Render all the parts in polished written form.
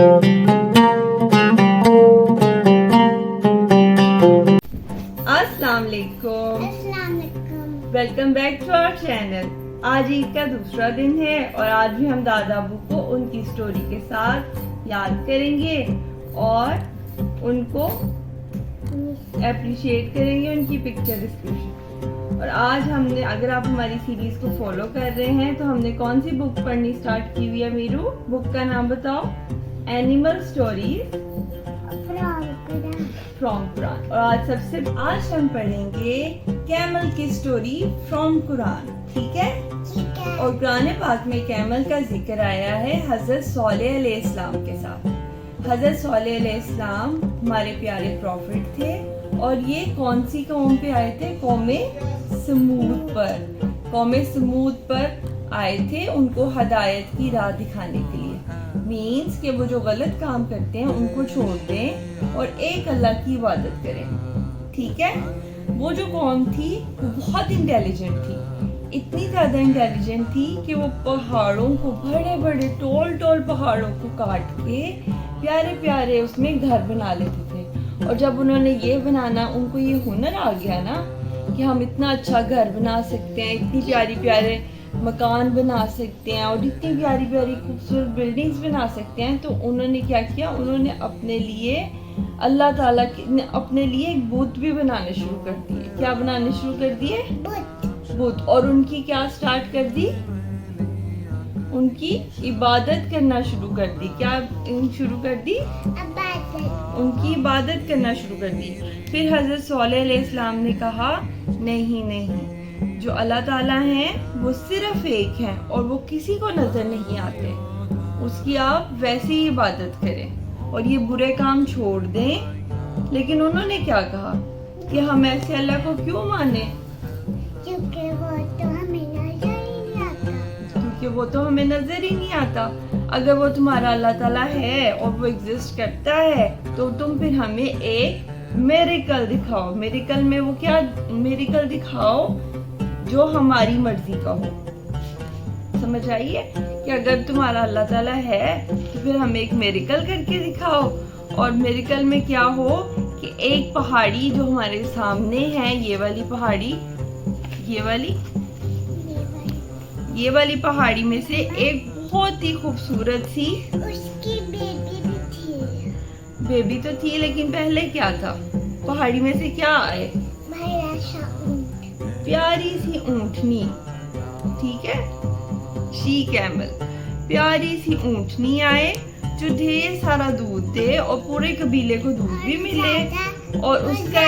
السلام علیکم، welcome back to our channel. آج عید کا دوسرا دن ہے اور آج بھی ہم دادا ابو کو ان کی سٹوری کے ساتھ یاد کریں گے اور ان کو اپریشیٹ کریں گے، ان کی پکچر ڈسکرپشن۔ اور آج ہم نے، اگر آپ ہماری سیریز کو فالو کر رہے ہیں تو ہم نے کون سی بک پڑھنی سٹارٹ کی ہوئی ہے میرو؟ بک کا نام بتاؤ۔ اینیمل سٹوریز فرام قرآن۔ اور آج ہم پڑھیں گے کیمل کی سٹوری فرام قرآن، ٹھیک ہے؟ اور قرآن پاک میں کیمل کا ذکر آیا ہے حضرت صالح علیہ السلام کے ساتھ۔ حضرت صالح علیہ السلام ہمارے پیارے پروفٹ تھے اور یہ کون سی قوم پہ آئے تھے؟ قوم سمود پر۔ قوم سمود پر آئے تھے ان کو ہدایت کی راہ دکھانے کے لیے، مینس کہ وہ جو غلط کام کرتے ہیں ان کو چھوڑ دیں اور ایک اللہ کی عبادت کریں، ٹھیک ہے؟ وہ جو قوم تھی وہ بہت انٹیلیجنٹ تھی، اتنی زیادہ انٹیلیجنٹ تھی کہ وہ پہاڑوں کو، بڑے بڑے ٹول پہاڑوں کو کاٹ کے پیارے پیارے اس میں گھر بنا لیتے تھے۔ اور جب انہوں نے یہ بنانا، ان کو یہ ہنر آ گیا نا کہ ہم اتنا اچھا گھر بنا سکتے ہیں، اتنی پیاری پیارے مکان بنا سکتے ہیں اور اتنی پیاری پیاری خوبصورت بلڈنگز بنا سکتے ہیں، تو انہوں نے کیا کیا؟ انہوں نے اپنے لیے اللہ تعالیٰ نے اپنے لیے ایک بت بھی بنانے شروع کر دیے۔ کیا بنانے شروع کر دیے؟ بت۔ اور ان کی کیا سٹارٹ کر دی؟ ان کی عبادت کرنا شروع کر دی۔ کیا شروع کر دی؟ ان کی عبادت کرنا شروع کر دی۔ پھر حضرت صالح علیہ السلام نے کہا نہیں، جو اللہ تعالیٰ ہیں وہ صرف ایک ہیں اور وہ کسی کو نظر نہیں آتے، اس کی آپ ویسے ہی عبادت کریں اور یہ برے کام چھوڑ دیں۔ لیکن انہوں نے کیا کہا کہ ہم ایسے اللہ کو کیوں مانیں؟ کیونکہ وہ تو ہمیں نظر ہی نہیں آتا۔ اگر وہ تمہارا اللہ تعالیٰ ہے اور وہ ایگزسٹ کرتا ہے تو تم پھر ہمیں ایک میریکل دکھاؤ۔ میریکل میں وہ کیا؟ میریکل دکھاؤ جو ہماری مرضی کا ہو۔ سمجھ آئیے کہ اگر تمہارا اللہ تعالیٰ ہے تو پھر ہمیں ایک میریکل کر کے دکھاؤ۔ اور میریکل میں کیا ہو کہ ایک پہاڑی جو ہمارے سامنے ہے، یہ والی پہاڑی، یہ والی پہاڑی میں سے ایک بہت ہی خوبصورت سی، اس کی بیبی تو تھی لیکن پہلے کیا تھا؟ پہاڑی میں سے کیا آئے؟ پیاری سی اونٹنی، ٹھیک ہے؟ شی کیمل، پیاری سی اونٹنی آئے جو ڈھیر سارا دودھ دے اور پورے قبیلے کو دودھ بھی ملے اور اس کا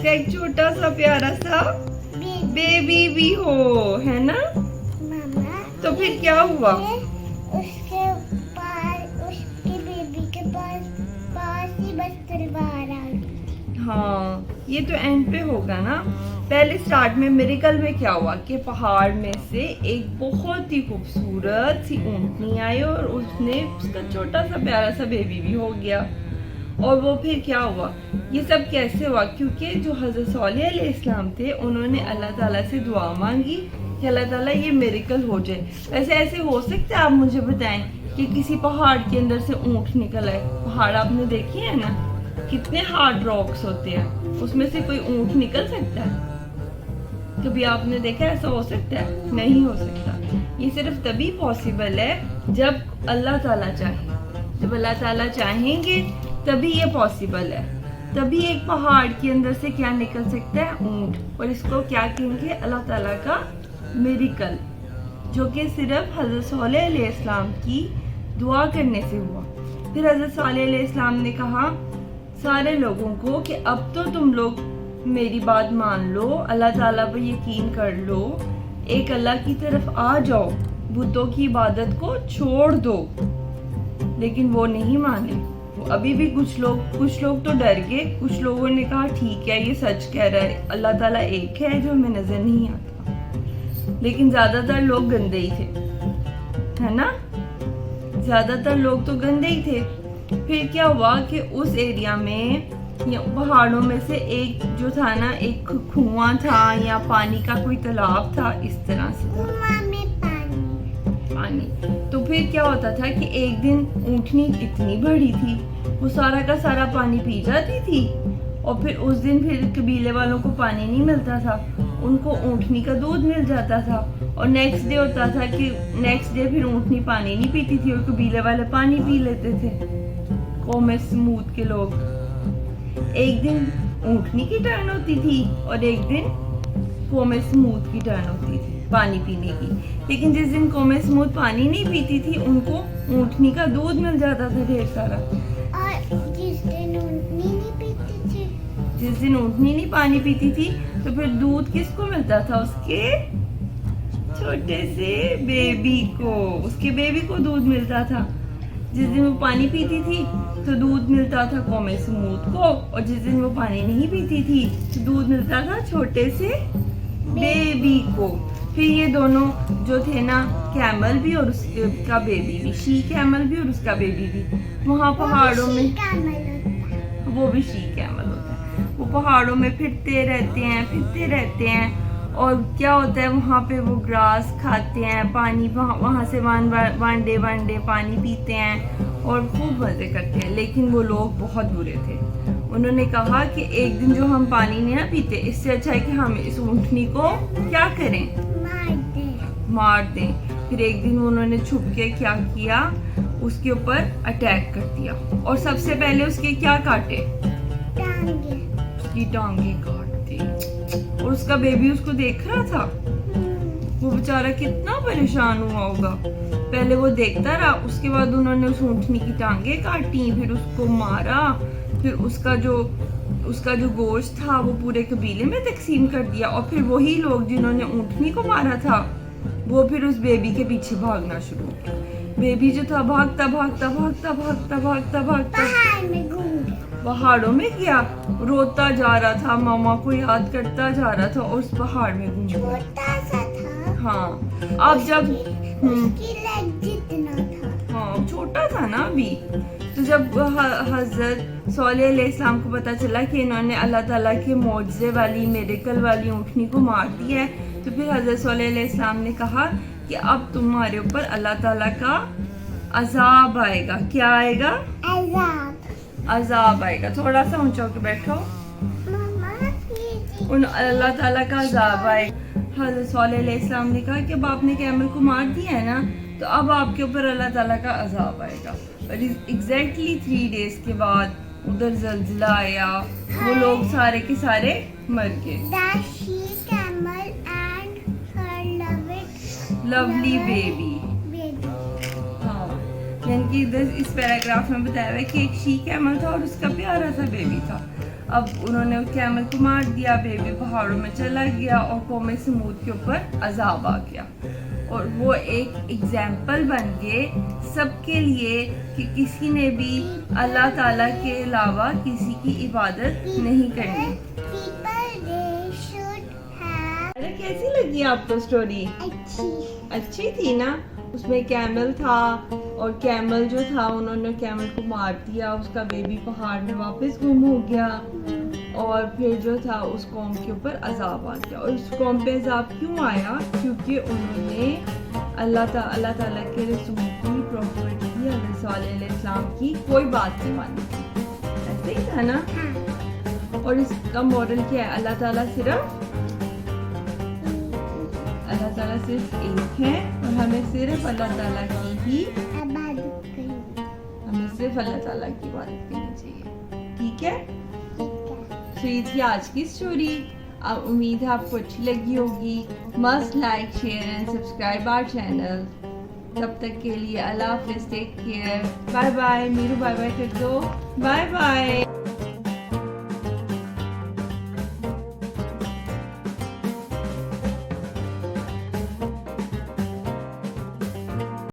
ایک چھوٹا سا پیارا سا بیبی بھی ہو، ہے نا؟ تو پھر کیا ہوا؟ اس کے بیبی کے پاس ہی بس تلوار آ گئی۔ ہاں، یہ تو اینڈ پہ ہوگا نا۔ پہلے سٹارٹ میں میریکل میں کیا ہوا کہ پہاڑ میں سے ایک بہت ہی خوبصورت سی اونٹنی آئی اور اس نے اس کا چھوٹا سا پیارا سا بیبی بھی ہو گیا۔ اور وہ پھر کیا ہوا؟ یہ سب کیسے ہوا؟ کیونکہ جو حضرت صالح علیہ السلام تھے انہوں نے اللہ تعالیٰ سے دعا مانگی کہ اللہ تعالیٰ یہ میریکل ہو جائے۔ ویسے ایسے ہو سکتا ہے؟ آپ مجھے بتائیں کہ کسی پہاڑ کے اندر سے اونٹ نکل آئے؟ پہاڑ آپ نے دیکھے ہیں نا، کتنے ہارڈ راکس ہوتے ہیں، اس میں سے کوئی اونٹ نکل سکتا ہے؟ کبھی آپ نے دیکھا ایسا ہو سکتا ہے؟ نہیں ہو سکتا۔ یہ صرف تبھی پاسبل ہے جب اللہ تعالیٰ چاہے۔ جب اللہ تعالیٰ چاہیں گے تبھی یہ پاسبل ہے، تبھی ایک پہاڑ کے اندر سے کیا نکل سکتا ہے؟ اونٹ۔ اور اس کو کیا کہیں گے؟ اللہ تعالیٰ کا میریکل، جو کہ صرف حضرت صالح علیہ السلام کی دعا کرنے سے ہوا۔ پھر حضرت صالح علیہ السلام نے کہا سارے لوگوں کو کہ اب تو تم لوگ میری بات مان لو، اللہ تعالیٰ پر یقین کر لو، ایک اللہ کی طرف آ جاؤ، بتوں کی عبادت کو چھوڑ دو۔ لیکن وہ نہیں مانے۔ ابھی بھی کچھ لوگ تو ڈر گئے، کچھ لوگوں نے کہا ٹھیک ہے یہ سچ کہہ رہا ہے، اللہ تعالیٰ ایک ہے جو ہمیں نظر نہیں آتا۔ لیکن زیادہ تر لوگ گندے ہی تھے، ہے نا؟ زیادہ تر لوگ تو گندے ہی تھے۔ پھر کیا ہوا کہ اس ایریا میں یا پہاڑوں میں سے ایک جو تھا نا، ایک کنواں تھا یا پانی کا کوئی تالاب تھا، اس طرح سے تھا۔ پانی. تو پھر کیا ہوتا تھا کہ ایک دن اونٹنی اتنی بڑی تھی وہ سارا کا سارا پانی پی جاتی تھی, اور پھر اس دن پھر قبیلے والوں کو پانی نہیں ملتا تھا, ان کو اونٹنی کا دودھ مل جاتا تھا. اور نیکسٹ ڈے ہوتا تھا کہ نیکسٹ ڈے پھر اونٹنی پانی نہیں پیتی تھی اور قبیلے والے پانی پی لیتے تھے, قوم سمود کے لوگ. ایک دن اونٹنی کی ٹرن ہوتی تھی اور ایک دن قوم سمود کی ٹرن ہوتی تھی پانی پینے کی. لیکن جس دن قوم سمود پانی نہیں پیتی تھی ان کو اونٹنی کا دودھ مل جاتا تھا ڈھیر سارا. جس دن اونٹنی نہیں پانی پیتی تھی تو پھر دودھ کس کو ملتا تھا؟ اس کے چھوٹے سے بیبی کو, اس کے بیبی کو دودھ ملتا تھا. جس دن وہ پانی پیتی تھی تو دودھ ملتا تھا قوم سمود کو, اور جس دن وہ پانی نہیں پیتی تھی تو دودھ ملتا تھا چھوٹے سے بیبی کو. پھر یہ دونوں جو تھے نا, کیمل بھی اور اس کا بیبی بھی, شی کیمل بھی اور اس کا بیبی بھی, وہاں پہاڑوں میں, وہ بھی شی کیمل ہوتا ہے, وہ پہاڑوں میں پھرتے رہتے ہیں اور کیا ہوتا ہے وہاں پہ وہ گراس کھاتے ہیں, پانی وہاں سے وانڈے پانی پیتے ہیں اور خوب مزے کرتے ہیں. لیکن وہ لوگ بہت برے تھے. انہوں نے کہا کہ ایک دن جو ہم پانی نہیں پیتے اس سے اچھا ہے کہ ہم اس اونٹنی کو کیا کریں, مار دیں. پھر ایک دن انہوں نے چھپ کے کیا کیا, اس کے اوپر اٹیک کر دیا اور سب سے پہلے اس کے کیا کاٹے, اس کی ٹانگیں کاٹ دی. اور اس کا بیبی اس کو دیکھ رہا تھا, وہ بیچارہ کتنا پریشان ہوا ہوگا. پہلے وہ دیکھتا رہا, اس کے بعد انہوں نے اس اونٹنی کی ٹانگیں کاٹی, پھر اس کو مارا, پھر اس کا جو گوشت تھا وہ پورے قبیلے میں تقسیم کر دیا. اور پھر وہی لوگ جنہوں نے اونٹنی کو مارا تھا وہ پھر اس بیبی کے پیچھے بھاگنا شروع کیا. بیبی جو تھا بھاگتا پہاڑوں میں گیا, روتا جا رہا تھا, ماما کو یاد کرتا جا رہا تھا اور اس پہاڑ میں گم گیا. ہاں اب جب چھوٹا تھا نا ابھی, تو جب حضرت صالح علیہ السلام کو پتا چلا کہ انہوں نے اللہ تعالیٰ کے معجزے والی میریکل والی اونٹنی کو مار دیا ہے, تو پھر حضرت صالح علیہ السلام نے کہا کہ اب تمہارے اوپر اللہ تعالیٰ کا عذاب آئے گا. کیا آئے گا؟ عذاب آئے گا. تھوڑا سا اونچا ہو کے بیٹھو. اللہ تعالیٰ کا عذاب آئے گا. حضرت صالح علیہ السلام نے کہا کہ اب آپ نے کیمل کو مار دیا ہے نا, تو اب آپ کے اوپر اللہ تعالیٰ کا عذاب آئے گا. اور ایگزیکٹلی 3 days کے بعد ادھر زلزلہ آیا, وہ لوگ سارے کے سارے مر گئے. Lovely baby. ہاں, یعنی کہ اس پیراگراف میں بتایا ہوا ہے کہ ایک شی کیمل تھا اور اس کا پیارا سا بیبی تھا. اب انہوں نے کیمل کو مار دیا, بیبی پہاڑوں میں چلا گیا اور قوم سمود کے اوپر عذاب آ گیا. اور وہ ایک ایگزامپل بن گئے سب کے لیے کہ کسی نے بھی اللہ تعالیٰ کے علاوہ کسی کی عبادت نہیں کرنی. کیسی لگی آپ کو اسٹوری؟ اچھی تھی نا. اس میں کیمل تھا اور کیمل جو تھا انہوں نے کیمل کو مار دیا, اس کا بیبی پہاڑ میں واپس گم ہو گیا, اور پھر جو تھا اس قوم کے اوپر عذاب آ گیا. اور اس قوم پہ عذاب کیوں آیا؟ کیونکہ انہوں نے اللہ تعالیٰ کے رسول کی, پروفیٹ کی, حضرت صالح علیہ السلام کی کوئی بات نہیں مانی. ایسے ہی تھا نا. اور اس کا ماڈل کیا ہے؟ اللہ تعالیٰ صرف ایک ہے اور ہمیں صرف اللہ تعالیٰ کی ہی عبادت کرنی چاہیے. ٹھیک ہے. تو یہ تھی آج کی اسٹوری. امید ہے آپ کو اچھی لگی ہوگی. Must like, share and subscribe our channel. تب تک کے لیے اللہ حافظ, ٹیک کیئر, بائے بائے. میرو بائے بائے کر دو. Bye bye.